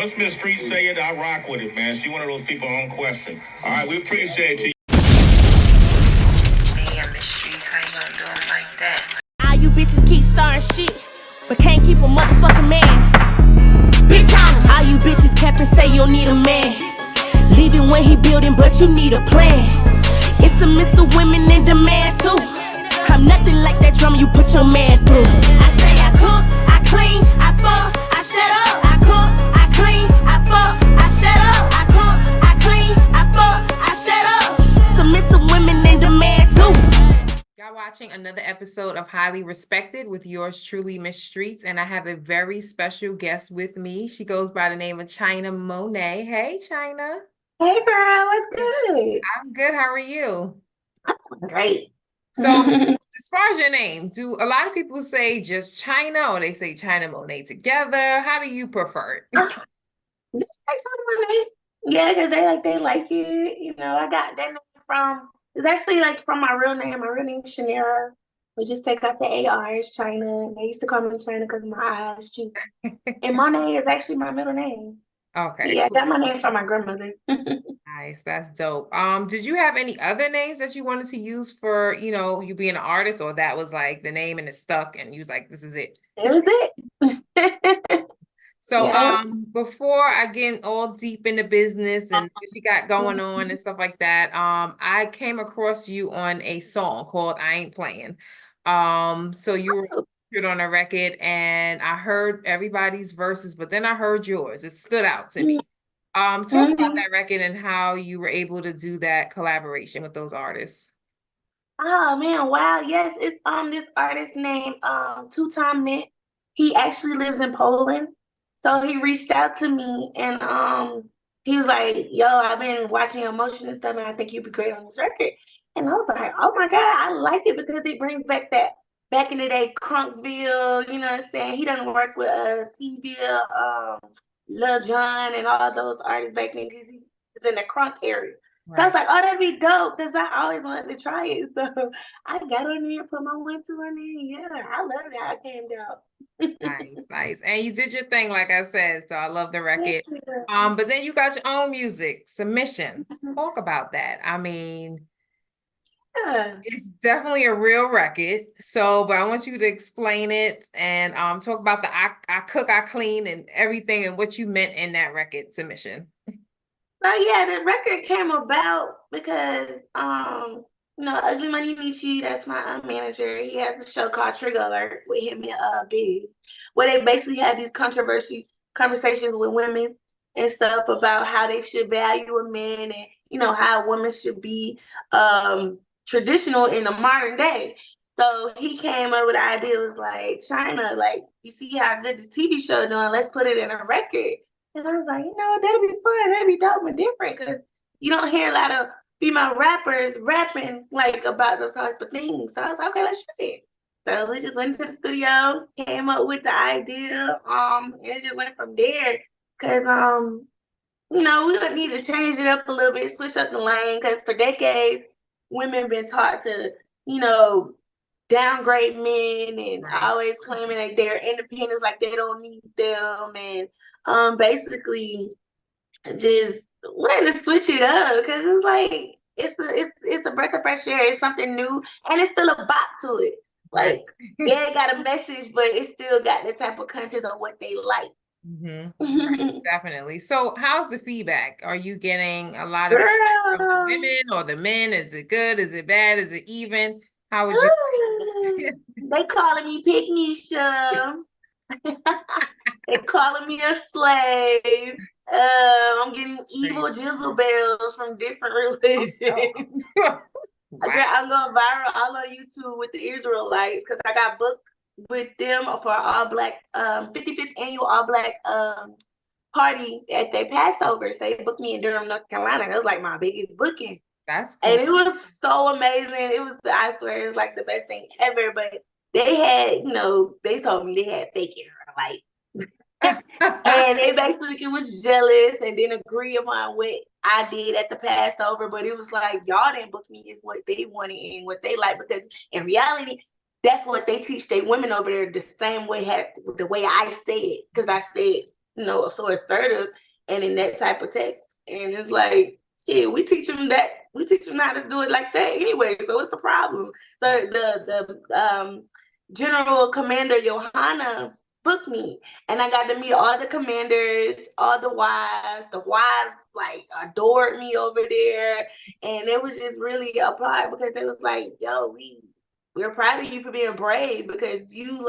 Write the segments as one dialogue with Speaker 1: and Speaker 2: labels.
Speaker 1: Once Miss Streetz say it, I rock with it, man. She one of those people on question. All right, we appreciate you.
Speaker 2: All you bitches keep starting shit, but can't keep a motherfucking man. Bitch, all you bitches cap and say you don't need a man. Leave him when he building, but you need a plan. It's a miss of women in demand too. I'm nothing like that drama you put your man through. I say I cook, I clean, I fuck, I shut up. I cook, I clean, I fuck, I shut up. I cook, I clean, I fuck, I shut up. Submissive women in demand too.
Speaker 3: Y'all watching another episode of Highly Respected with yours truly, Miss Streetz, and I have a very special guest with me. She goes by the name of China Monai. Hey, China.
Speaker 4: Hey, girl, what's good?
Speaker 3: I'm good. How are you?
Speaker 4: I'm great.
Speaker 3: So, as far as your name, do a lot of people say just China or they say China Monai together? How do you prefer it?
Speaker 4: Just like China Monai. Yeah, because they like it. You know, I got that name from, it's actually like from my real name. My real name is Shanera. We just take out the AR, it's China. They used to call me China because of my eyes, cheek. And Monet is actually my middle name.
Speaker 3: Okay.
Speaker 4: Yeah, I got my name from my grandmother.
Speaker 3: Nice, that's dope. Did you have any other names that you wanted to use for, you being an artist, or that was like the name and it stuck and you was like, this is it?
Speaker 4: It was it.
Speaker 3: So,
Speaker 4: Yeah.
Speaker 3: before I get all deep into business and what you got going on and stuff like that, I came across you on a song called I Ain't Playing. So you were featured on a record and I heard everybody's verses, but then I heard yours. It stood out to me. Talk about that record and how you were able to do that collaboration with those artists.
Speaker 4: Oh man, wow. Yes, it's this artist named Two-Time Mint. He actually lives in Poland. So he reached out to me and he was like, yo, I've been watching your motion and stuff, and I think you'd be great on this record. And I was like, oh my God, I like it because it brings back that back in the day Crunkville, you know what I'm saying? He doesn't work with T-Bill, Lil Jon and all those artists back then because he was in the crunk area.
Speaker 3: Right.
Speaker 4: So I was like, oh, that'd be dope because I always wanted to try it. So I got on there, put my 1, 2 on there. Yeah, I love it how it came down.
Speaker 3: Nice. And you did your thing, like I said, so I love the record. But then you got your own music, Submission. Talk about that. I mean,
Speaker 4: Yeah.
Speaker 3: it's definitely a real record. So, but I want you to explain it and talk about the I cook, I clean and everything and what you meant in that record, Submission.
Speaker 4: So yeah, the record came about because Ugly Money Nietzsche, that's my manager. He has a show called Trigger Alert with him and Big, where they basically had these controversy conversations with women and stuff about how they should value a man and how a woman should be traditional in the modern day. So he came up with the idea, was like, China, like, you see how good this TV show doing, let's put it in a record. And I was like, that'll be fun. That'll be dope and different because you don't hear a lot of female rappers rapping like about those type of things. So I was like, okay, let's try it. So we just went to the studio, came up with the idea, and it just went from there. Cause we would need to change it up a little bit, switch up the lane. Cause for decades, women been taught to, downgrade men and always claiming that they're independent, like they don't need them, and basically just wanted to switch it up because it's like it's a breath of fresh air. It's something new and it's still a bop to it. Like yeah, it got a message, but it still got the type of content of what they like.
Speaker 3: Definitely. So how's the feedback? Are you getting a lot of feedback from the women or the men? Is it good? Is it bad? Is it even? How would you
Speaker 4: They calling me Pygnisha. They calling me a slave. I'm getting evil jizzle bells from different religions. I'm going viral all on YouTube with the Israelites because I got booked with them for all black 55th annual all black party at their Passover. So they booked me in Durham, North Carolina. That was like my biggest booking.
Speaker 3: That's cool.
Speaker 4: And it was so amazing. It was, I swear, it was like the best thing ever. But they had, they told me they had fake Israelites. And they basically was jealous and didn't agree upon what I did at the Passover. But it was like, y'all didn't book me is what they wanted and what they like. Because in reality, that's what they teach their women over there the same way, the way I said. Because I said, so assertive and in that type of text. And it's like, yeah, we teach them how to do it like that anyway. So what's the problem? So the General Commander Johanna booked me, and I got to meet all the commanders, all the wives. The wives like adored me over there, and it was just really applaud because they was like, "Yo, we're proud of you for being brave because you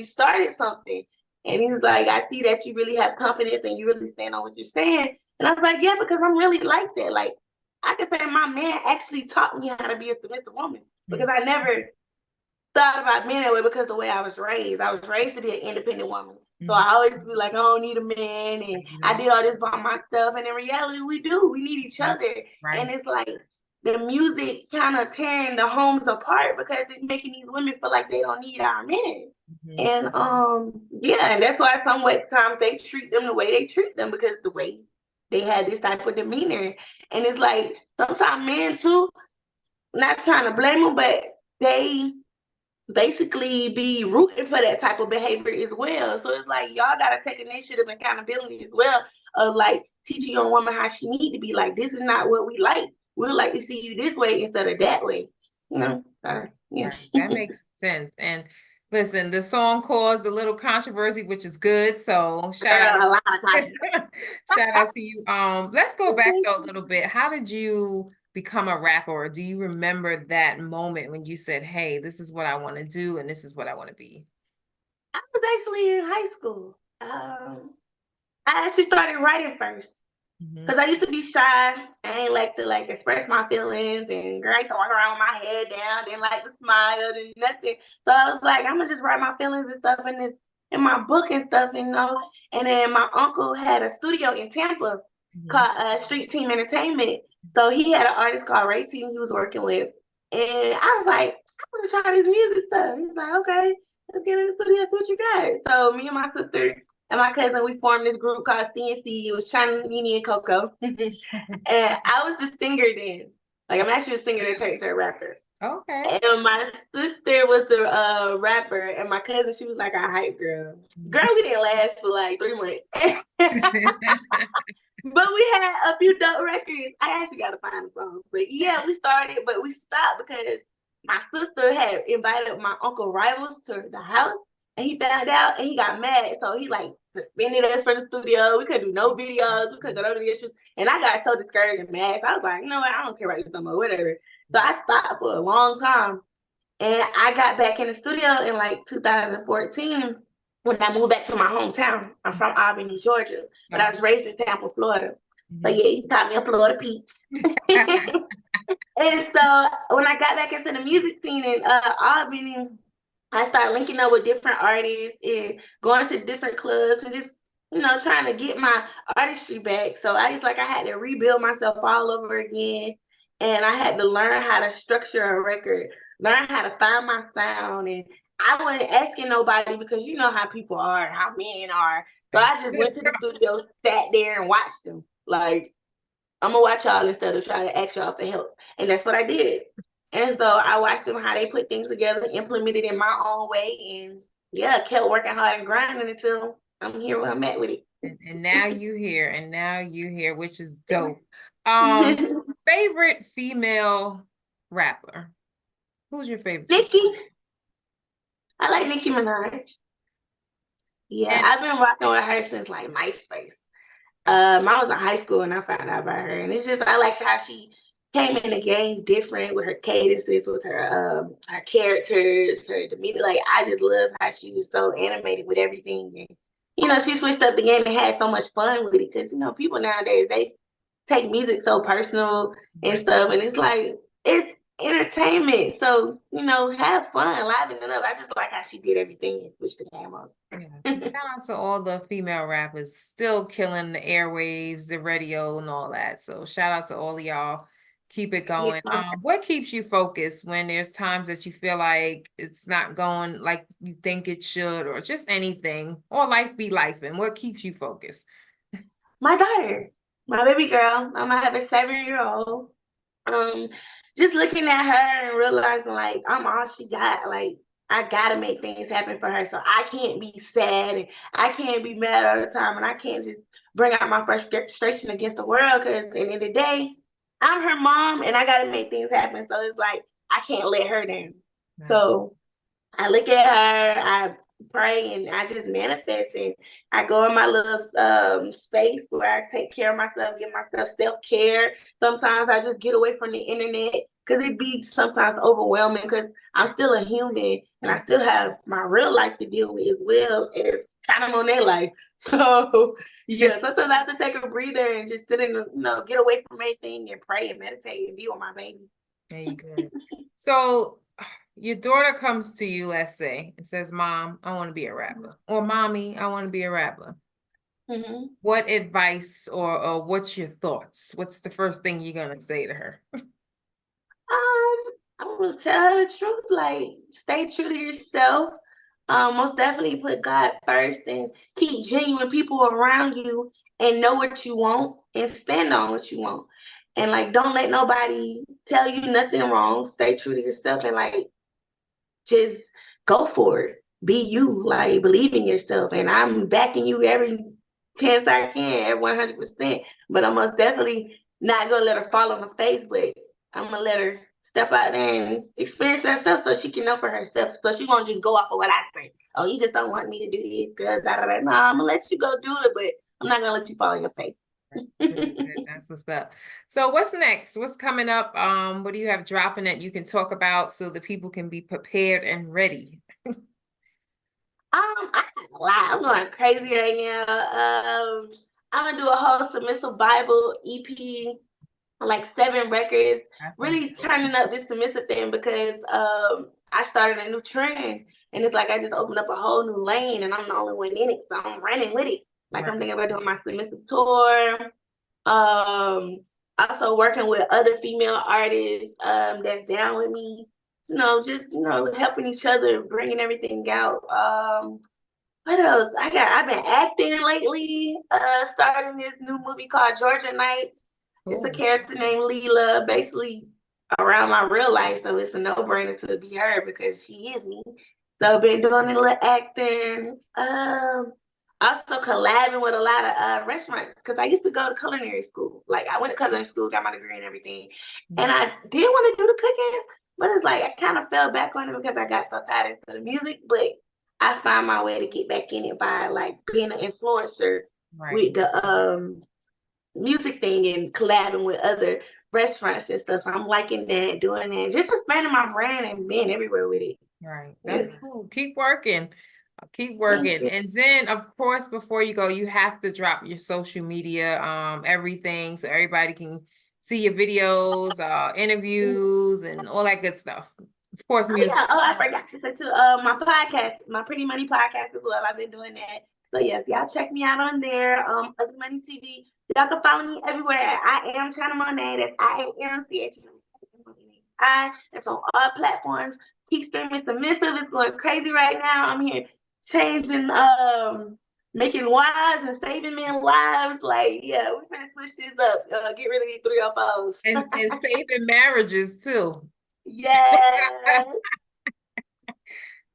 Speaker 4: started something." And he was like, "I see that you really have confidence and you really stand on what you're saying." And I was like, "Yeah, because I'm really like that. Like, I could say my man actually taught me how to be a submissive woman because I never thought about being that way because the way I was raised. I was raised to be an independent woman. So I always be like, I don't need a man, and I did all this by myself. And in reality, we do. We need each other. Right. And it's like the music kind of tearing the homes apart because it's making these women feel like they don't need our men. And and that's why sometimes they treat them the way they treat them because the way they had this type of demeanor. And it's like sometimes men too, not trying to blame them, but they basically be rooting for that type of behavior as well. So it's like y'all gotta take initiative and accountability as well of like teaching your woman how she need to be. Like, this is not what we like. We like to see you this way instead of that way. You know? Yeah.
Speaker 3: Right. That makes sense. And listen, the song caused a little controversy, which is good. So shout out to you. Let's go back though a little bit. How did you become a rapper? Or do you remember that moment when you said, hey, this is what I want to do and this is what I want to be?
Speaker 4: I was actually in high school. I actually started writing first. Because I used to be shy. I ain't like to express my feelings, and girl, I used to walk around with my head down, didn't like to smile and nothing. So I was like, I'm gonna just write my feelings and stuff in my book and stuff, you know. And then my uncle had a studio in Tampa called Streetz Entertainment. So he had an artist called Ray T he was working with. And I was like, I want to try this music stuff. He's like, okay, let's get in the studio, see what you got. So me and my sister and my cousin, we formed this group called CNC. It was China Monai and Coco. And I was the singer then. Like, I'm actually a singer that turned to a rapper.
Speaker 3: Okay.
Speaker 4: And my sister was the rapper, and my cousin, she was like a hype girl. Girl, we didn't last for like 3 months. But we had a few dope records. I actually got to find the song. But yeah, we started, but we stopped because my sister had invited my Uncle Rivals to the house. And he found out and he got mad. So he like suspended us from the studio. We couldn't do no videos. We couldn't go to the issues. And I got so discouraged and mad. So I was like, you know what? I don't care about this no more, whatever. So I stopped for a long time. And I got back in the studio in like 2014 when I moved back to my hometown. I'm from Albany, Georgia. But I was raised in Tampa, Florida. So yeah, you caught me a Florida peach. And so when I got back into the music scene in Albany, I started linking up with different artists and going to different clubs and just, you know, trying to get my artistry back. So I had to rebuild myself all over again. And I had to learn how to structure a record, learn how to find my sound. And I wasn't asking nobody because you know how people are, how men are. So I just went to the studio, sat there and watched them. Like, I'm going to watch y'all instead of trying to ask y'all for help. And that's what I did. And so I watched them, how they put things together, implemented it in my own way, and yeah, kept working hard and grinding until I'm here where I'm at with it.
Speaker 3: And now you're here, which is dope. Favorite female rapper? Who's your favorite?
Speaker 4: Nicki. I like Nicki Monai. Yeah, I've been rocking with her since like MySpace. I was in high school and I found out about her, and it's just I like how she came in the game different with her cadences, with her characters, her demeanor. Like, I just love how she was so animated with everything. And, you know, she switched up the game and had so much fun with it because, you know, people nowadays, they take music so personal and stuff. And it's like, it's entertainment. So, you know, have fun, liven it up. I just like how she did everything and switched the game up.
Speaker 3: Yeah. Shout out to all the female rappers still killing the airwaves, the radio and all that. So shout out to all of y'all. Keep it going. What keeps you focused when there's times that you feel like it's not going like you think it should, or just anything, or life be life? And what keeps you focused?
Speaker 4: My daughter, my baby girl. I'm gonna have a 7-year-old. Just looking at her and realizing like I'm all she got. Like, I gotta make things happen for her. So I can't be sad and I can't be mad all the time, and I can't just bring out my frustration against the world, because at the end of the day, I'm her mom and I gotta make things happen. So it's like I can't let her down.
Speaker 3: Nice.
Speaker 4: So I look at her, I pray, and I just manifest, and I go in my little space where I take care of myself, give myself self-care. Sometimes I just get away from the internet because it be sometimes overwhelming, because I'm still a human and I still have my real life to deal with as well as China Monai life. So yeah, sometimes I have to take a breather and just sit in, get away from everything and pray and meditate and be with my baby.
Speaker 3: There you go. So your daughter comes to you, let's say, and says, Mom, I want to be a rapper. Or Mommy, I want to be a rapper.
Speaker 4: Mm-hmm.
Speaker 3: What advice or what's your thoughts? What's the first thing you're going to say to her?
Speaker 4: I'm gonna tell her the truth. Like, stay true to yourself. Most definitely put God first and keep genuine people around you and know what you want and stand on what you want. And like, don't let nobody tell you nothing wrong. Stay true to yourself and like, just go for it. Be you. Like, believe in yourself. And I'm backing you every chance I can, at 100%. But I'm most definitely not gonna let her fall on her face. But I'm gonna let her step out there and experience that stuff so she can know for herself. So she won't just go off of what I say. Oh, you just don't want me to do this, because no, I'm gonna let you go do it, but I'm not gonna let you fall on your face.
Speaker 3: That's what's up. So what's next? What's coming up? What do you have dropping that you can talk about so the people can be prepared and ready?
Speaker 4: I can't lie, I'm going crazy right now. I'm gonna do a whole Submissive Bible EP, like 7 records, really turning up this submissive thing, because I started a new trend, and it's like I just opened up a whole new lane and I'm the only one in it, so I'm running with it. Like, I'm thinking about doing my submissive tour. Also working with other female artists that's down with me, just helping each other, bringing everything out. What else? I've been acting lately. Starting this new movie called Georgia Nights. It's a character named Leela, basically around my real life, so it's a no-brainer to be her because she is me. So I've been doing a little acting. Also collabing with a lot of restaurants, because I used to go to culinary school. Like, I went to culinary school, got my degree and everything. And I did want to do the cooking, but it's like I kind of fell back on it because I got so tired of the music. But I found my way to get back in it by like being an influencer with the music thing and collabing with other restaurants and stuff. So I'm liking that, doing that, just expanding my brand and being everywhere with it.
Speaker 3: Right. That's cool. Keep working. Keep working. And then, of course, before you go, you have to drop your social media, everything, so everybody can see your videos, interviews, and all that good stuff. Of course, music.
Speaker 4: Yeah. Oh, I forgot to say too. My podcast, my Pretty Money podcast as well. I've been doing that. So yes, y'all check me out on there. Ugly Money TV. Y'all can follow me everywhere at I am China Monai. That's IAMCHI. It's on all platforms. Keep streaming Submissive. It's going crazy right now. I'm here changing, making wives and saving men lives. Like, yeah, we're gonna switch this up. Get rid of these 304s.
Speaker 3: And saving marriages too.
Speaker 4: Yes.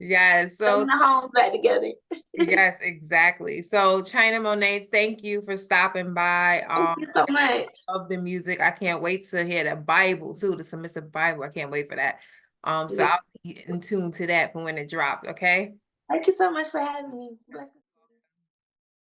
Speaker 3: Yes. So
Speaker 4: the homes back together.
Speaker 3: yes, exactly. So China Monai, thank you for stopping by.
Speaker 4: Thank you so much.
Speaker 3: Of the music. I can't wait to hear the Bible too, the Submissive Bible. I can't wait for that. So I'll be in tune to that for when it drops. Okay.
Speaker 4: Thank you so much for having me. Bless